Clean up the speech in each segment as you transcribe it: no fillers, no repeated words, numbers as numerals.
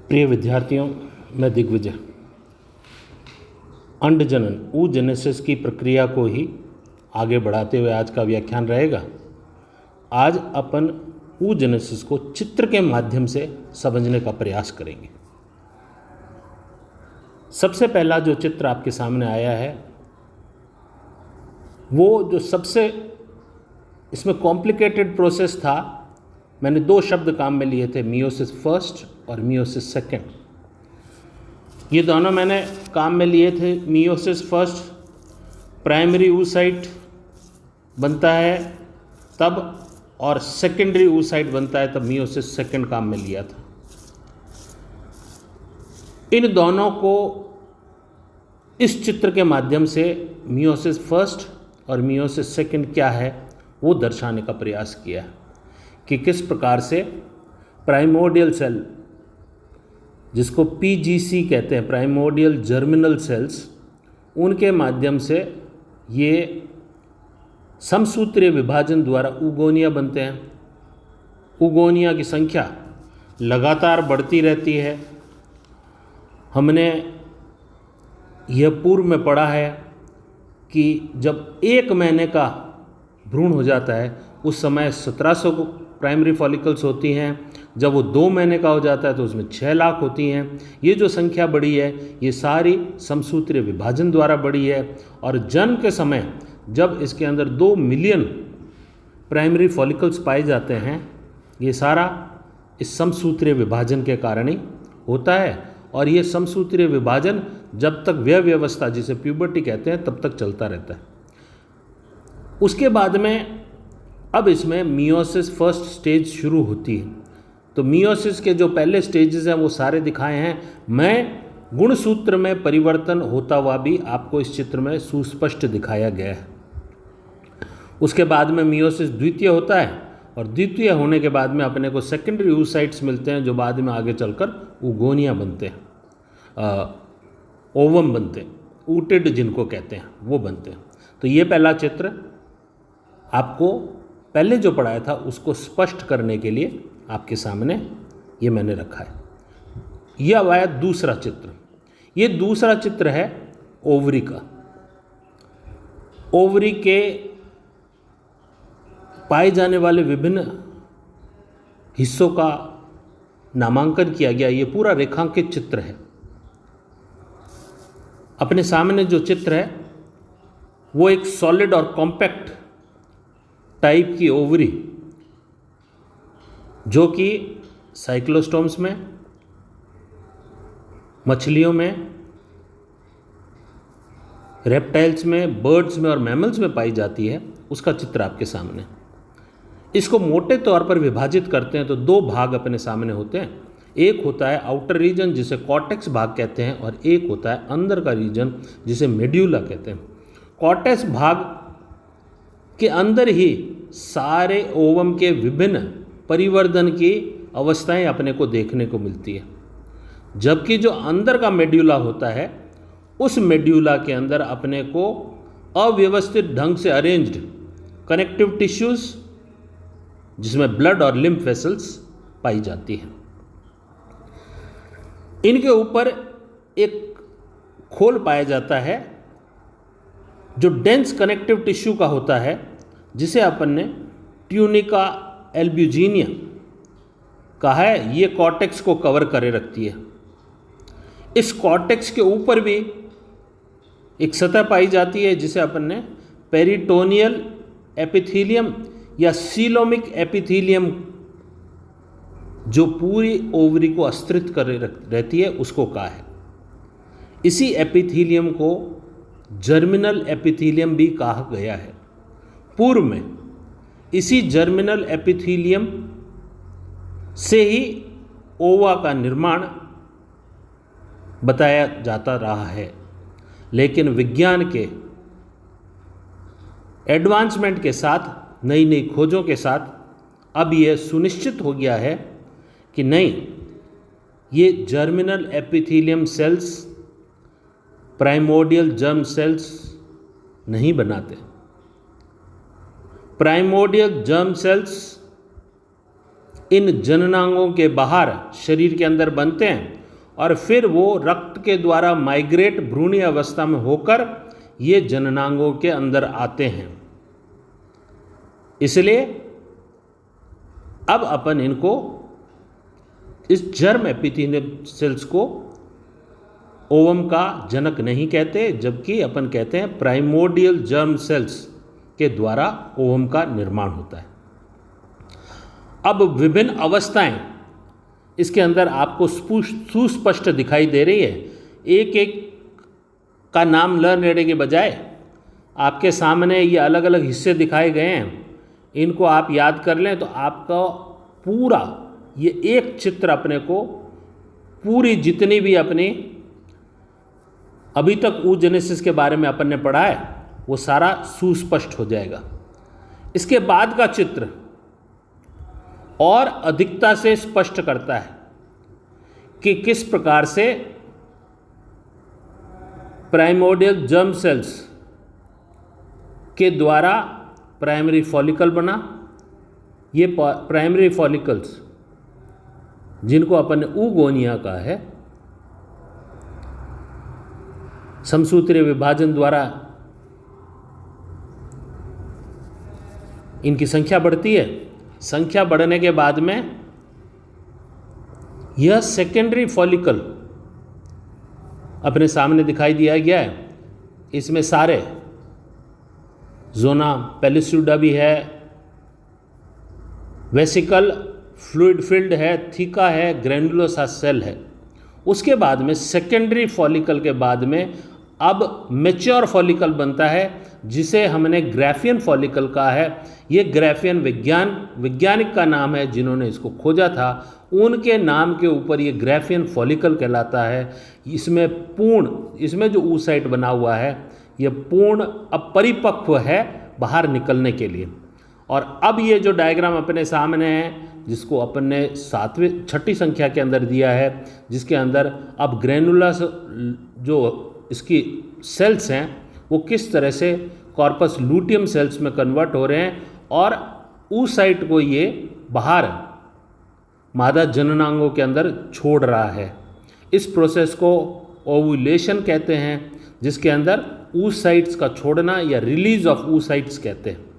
प्रिय विद्यार्थियों, मैं दिग्विजय। अंडजनन oogenesis की प्रक्रिया को ही आगे बढ़ाते हुए आज का व्याख्यान रहेगा। आज अपन oogenesis को चित्र के माध्यम से समझने का प्रयास करेंगे। सबसे पहला जो चित्र आपके सामने आया है वो जो सबसे इसमें कॉम्प्लिकेटेड प्रोसेस था, मैंने दो शब्द काम में लिए थे, मियोसिस फर्स्ट और मियोसिस सेकेंड। ये दोनों मैंने काम में लिए थे। मियोसिस फर्स्ट प्राइमरी oocyte बनता है तब, और सेकेंडरी oocyte बनता है तब मियोसिस सेकेंड काम में लिया था। इन दोनों को इस चित्र के माध्यम से मियोसिस फर्स्ट और मियोसिस सेकेंड क्या है वो दर्शाने का प्रयास किया कि किस प्रकार से प्राइमोर्डियल सेल, जिसको पीजीसी कहते हैं, प्राइमोर्डियल जर्मिनल सेल्स, उनके माध्यम से ये समसूत्रीय विभाजन द्वारा ऊगोनिया बनते हैं। ऊगोनिया की संख्या लगातार बढ़ती रहती है। हमने यह पूर्व में पढ़ा है कि जब 1 महीने का भ्रूण हो जाता है उस समय 1700 प्राइमरी फॉलिकल्स होती हैं। जब वो 2 महीने का हो जाता है तो उसमें 6 लाख होती हैं। ये जो संख्या बढ़ी है ये सारी समसूत्रीय विभाजन द्वारा बढ़ी है, और जन्म के समय जब इसके अंदर 2 मिलियन प्राइमरी फॉलिकल्स पाए जाते हैं, ये सारा इस समसूत्रीय विभाजन के कारण ही होता है। और ये समसूत्रीय विभाजन जब तक व्यवस्था, जिसे प्यूबर्टी कहते हैं, तब तक चलता रहता है। उसके बाद में अब इसमें मियोसिस फर्स्ट स्टेज शुरू होती है। तो मियोसिस के जो पहले स्टेजेस हैं वो सारे दिखाए हैं। मैं गुणसूत्र में परिवर्तन होता हुआ भी आपको इस चित्र में सुस्पष्ट दिखाया गया है। उसके बाद में मियोसिस द्वितीय होता है, और द्वितीय होने के बाद में अपने को सेकेंडरी oocytes मिलते हैं, जो बाद में आगे चलकर ऊगोनिया बनते हैं, ओवम बनते हैं, ऊटेड जिनको कहते हैं वो बनते हैं। तो ये पहला चित्र आपको पहले जो पढ़ाया था उसको स्पष्ट करने के लिए आपके सामने ये मैंने रखा है। यह अब आया दूसरा चित्र। ये दूसरा चित्र है ओवरी का। ओवरी के पाए जाने वाले विभिन्न हिस्सों का नामांकन किया गया। ये पूरा रेखांकित चित्र है। अपने सामने जो चित्र है वो एक सॉलिड और कॉम्पैक्ट टाइप की ओवरी, जो कि साइक्लोस्टोम्स में, मछलियों में, रेप्टाइल्स में, बर्ड्स में और मैमल्स में पाई जाती है, उसका चित्र आपके सामने। इसको मोटे तौर पर विभाजित करते हैं तो 2 भाग अपने सामने होते हैं। एक होता है आउटर रीजन जिसे कॉर्टेक्स भाग कहते हैं, और एक होता है अंदर का रीजन जिसे मेड्यूला कहते हैं। कॉर्टेक्स भाग के अंदर ही सारे ओवम के विभिन्न परिवर्धन की अवस्थाएं अपने को देखने को मिलती है, जबकि जो अंदर का मेड्यूला होता है उस मेड्यूला के अंदर अपने को अव्यवस्थित ढंग से अरेंज्ड कनेक्टिव टिश्यूज, जिसमें ब्लड और लिम्फ वेसल्स पाई जाती हैं। इनके ऊपर एक खोल पाया जाता है जो डेंस कनेक्टिव टिश्यू का होता है, जिसे अपन ने ट्यूनिका एल्ब्यूजिनिया कहा है। ये कॉर्टेक्स को कवर करे रखती है। इस कॉर्टेक्स के ऊपर भी एक सतह पाई जाती है जिसे अपन ने पेरिटोनियल एपिथीलियम या सीलोमिक एपिथीलियम, जो पूरी ओवरी को आश्रित कर रहती है, उसको कहा है। इसी एपिथीलियम को जर्मिनल एपिथीलियम भी कहा गया है। पूर्व में इसी जर्मिनल एपिथीलियम से ही ओवा का निर्माण बताया जाता रहा है, लेकिन विज्ञान के एडवांसमेंट के साथ, नई नई खोजों के साथ अब यह सुनिश्चित हो गया है कि नहीं, ये germinal epithelium cells primordial germ cells नहीं बनाते। प्राइमोर्डियल जर्म सेल्स इन जननांगों के बाहर शरीर के अंदर बनते हैं और फिर वो रक्त के द्वारा माइग्रेट भ्रूणीय अवस्था में होकर ये जननांगों के अंदर आते हैं। इसलिए अब अपन इनको, इस जर्म एपिथेलियल सेल्स को ओवम का जनक नहीं कहते, जबकि अपन कहते हैं प्राइमोर्डियल जर्म सेल्स के द्वारा ओवम का निर्माण होता है। अब विभिन्न अवस्थाएं इसके अंदर आपको सुस्पष्ट दिखाई दे रही है। एक एक का नाम लेने के बजाय आपके सामने ये अलग अलग हिस्से दिखाए गए हैं, इनको आप याद कर लें तो आपका पूरा ये एक चित्र अपने को, पूरी जितनी भी अपनी अभी तक oogenesis के बारे में अपन ने पढ़ा है वो सारा सुस्पष्ट हो जाएगा। इसके बाद का चित्र और अधिकता से स्पष्ट करता है कि किस प्रकार से प्राइमोर्डियल जर्म सेल्स के द्वारा प्राइमरी फॉलिकल बना। ये प्राइमरी फॉलिकल्स जिनको अपन ने ऊगोनिया कहा है, समसूत्रीय विभाजन द्वारा इनकी संख्या बढ़ती है। संख्या बढ़ने के बाद में यह सेकेंडरी फॉलिकल अपने सामने दिखाई दिया गया है। इसमें सारे जोना पेलिस्यूडा भी है, वेसिकल फ्लूइड फिल्ड है, थीका है, ग्रैनुलोसा सेल है। उसके बाद में सेकेंडरी फॉलिकल के बाद में अब मैच्योर फॉलिकल बनता है, जिसे हमने ग्राफियन फॉलिकल कहा है। ये ग्राफियन वैज्ञानिक का नाम है जिन्होंने इसको खोजा था, उनके नाम के ऊपर ये ग्राफियन फॉलिकल कहलाता है। इसमें जो oocyte बना हुआ है ये पूर्ण अपरिपक्व है बाहर निकलने के लिए। और अब ये जो डायग्राम अपने सामने है, जिसको अपन ने छठी संख्या के अंदर दिया है, जिसके अंदर अब ग्रैनुलस जो इसकी सेल्स हैं वो किस तरह से कॉर्पस लूटियम सेल्स में कन्वर्ट हो रहे हैं और oocyte को ये बाहर मादा जननांगों के अंदर छोड़ रहा है। इस प्रोसेस को ओव्यूलेशन कहते हैं, जिसके अंदर oocytes का छोड़ना या रिलीज ऑफ oocytes कहते हैं।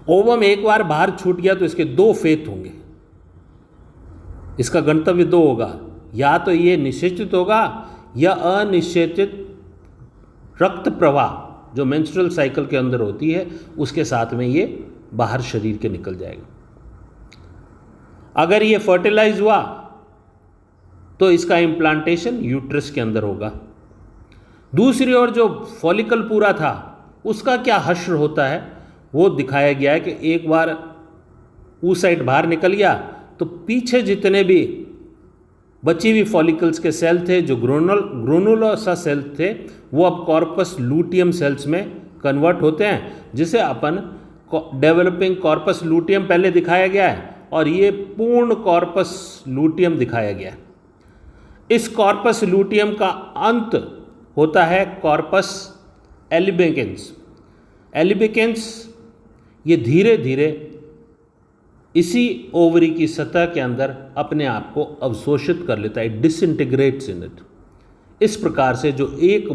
ओवम एक बार बाहर छूट गया तो इसके दो फेत होंगे, इसका गंतव्य दो होगा, या तो ये निश्चित होगा या अनिश्चित रक्त प्रवाह जो मेंस्ट्रुअल साइकिल के अंदर होती है उसके साथ में ये बाहर शरीर के निकल जाएगा। अगर ये फर्टिलाइज हुआ तो इसका इम्प्लांटेशन यूट्रस के अंदर होगा। दूसरी ओर जो फॉलिकल पूरा था उसका क्या हश्र होता है वो दिखाया गया है कि एक बार oocyte बाहर निकल गया तो पीछे जितने भी बची हुई फॉलिकल्स के सेल थे जो ग्रेनुलोसा सेल थे वो अब कॉर्पस लूटियम सेल्स में कन्वर्ट होते हैं, जिसे अपन डेवलपिंग कॉर्पस लूटियम पहले दिखाया गया है और ये पूर्ण कॉर्पस लूटियम दिखाया गया है। इस कॉर्पस लूटियम का अंत होता है कॉर्पस एल्बिकेंस। एल्बिकेंस ये धीरे धीरे इसी ओवरी की सतह के अंदर अपने आप को अवशोषित कर लेता है, डिसइंटीग्रेट्स इन इट। इस प्रकार से जो एक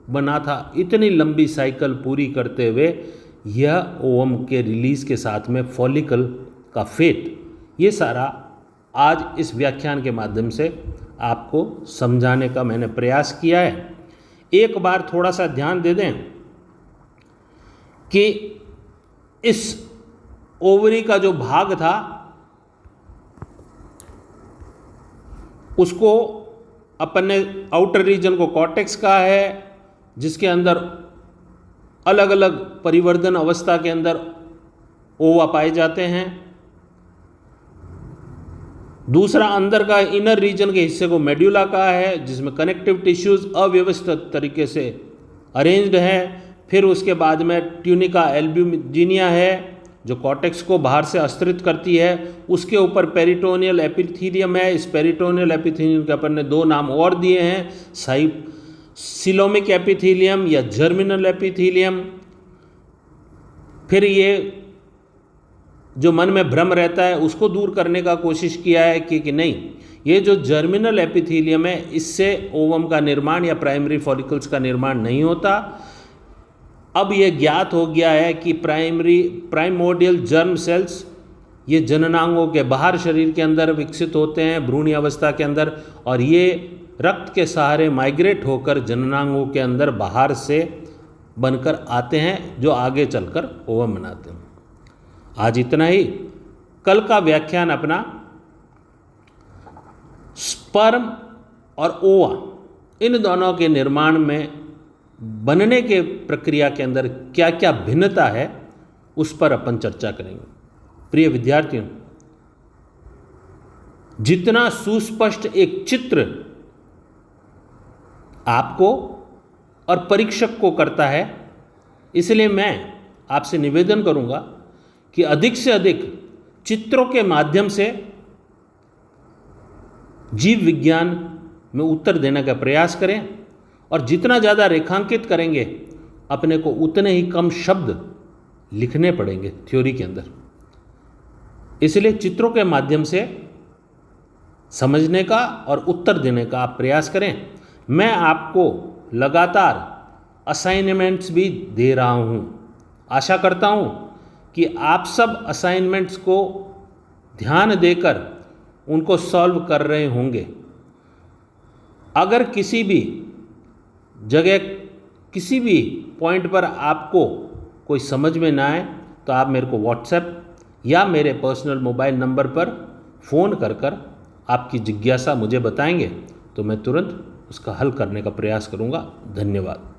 बना था इतनी लंबी साइकिल पूरी करते हुए यह ओवम के रिलीज के साथ में फॉलिकल का फेट, ये सारा आज इस व्याख्यान के माध्यम से आपको समझाने का मैंने प्रयास किया है। एक बार थोड़ा सा ध्यान दे दें कि इस ओवरी का जो भाग था उसको अपन ने आउटर रीजन को कॉर्टेक्स कहा है, जिसके अंदर अलग अलग परिवर्धन अवस्था के अंदर ओवा पाए जाते हैं। दूसरा अंदर का इनर रीजन के हिस्से को मेड्यूला कहा है, जिसमें कनेक्टिव टिश्यूज अव्यवस्थित तरीके से अरेंज्ड हैं। फिर उसके बाद में ट्यूनिका एल्ब्यूजिनिया है जो कॉर्टेक्स को बाहर से अस्त्रित करती है। उसके ऊपर पेरिटोनियल एपिथीलियम है। इस पेरिटोनियल एपिथीलियम के अपन ने दो नाम और दिए हैं, सिलोमिक एपिथीलियम या जर्मिनल एपिथीलियम। फिर ये जो मन में भ्रम रहता है उसको दूर करने का कोशिश किया है कि नहीं, ये जो जर्मिनल एपिथेलियम है इससे ओवम का निर्माण या प्राइमरी फॉलिकल्स का निर्माण नहीं होता। अब ये ज्ञात हो गया है कि प्राइमोर्डियल जर्म सेल्स ये जननांगों के बाहर शरीर के अंदर विकसित होते हैं भ्रूण अवस्था के अंदर, और ये रक्त के सहारे माइग्रेट होकर जननांगों के अंदर बाहर से बनकर आते हैं जो आगे चलकर ओवम बनाते हैं। आज इतना ही। कल का व्याख्यान अपना स्पर्म और ओवा इन दोनों के निर्माण में बनने के प्रक्रिया के अंदर क्या क्या भिन्नता है उस पर अपन चर्चा करेंगे। प्रिय विद्यार्थियों, जितना सुस्पष्ट एक चित्र आपको और परीक्षक को करता है, इसलिए मैं आपसे निवेदन करूंगा कि अधिक से अधिक चित्रों के माध्यम से जीव विज्ञान में उत्तर देने का प्रयास करें, और जितना ज़्यादा रेखांकित करेंगे अपने को उतने ही कम शब्द लिखने पड़ेंगे थ्योरी के अंदर। इसलिए चित्रों के माध्यम से समझने का और उत्तर देने का आप प्रयास करें। मैं आपको लगातार असाइनमेंट्स भी दे रहा हूँ। आशा करता हूँ कि आप सब असाइनमेंट्स को ध्यान देकर उनको सॉल्व कर रहे होंगे। अगर किसी भी जगह किसी भी पॉइंट पर आपको कोई समझ में ना आए तो आप मेरे को व्हाट्सएप या मेरे पर्सनल मोबाइल नंबर पर फ़ोन कर आपकी जिज्ञासा मुझे बताएंगे तो मैं तुरंत उसका हल करने का प्रयास करूंगा। धन्यवाद।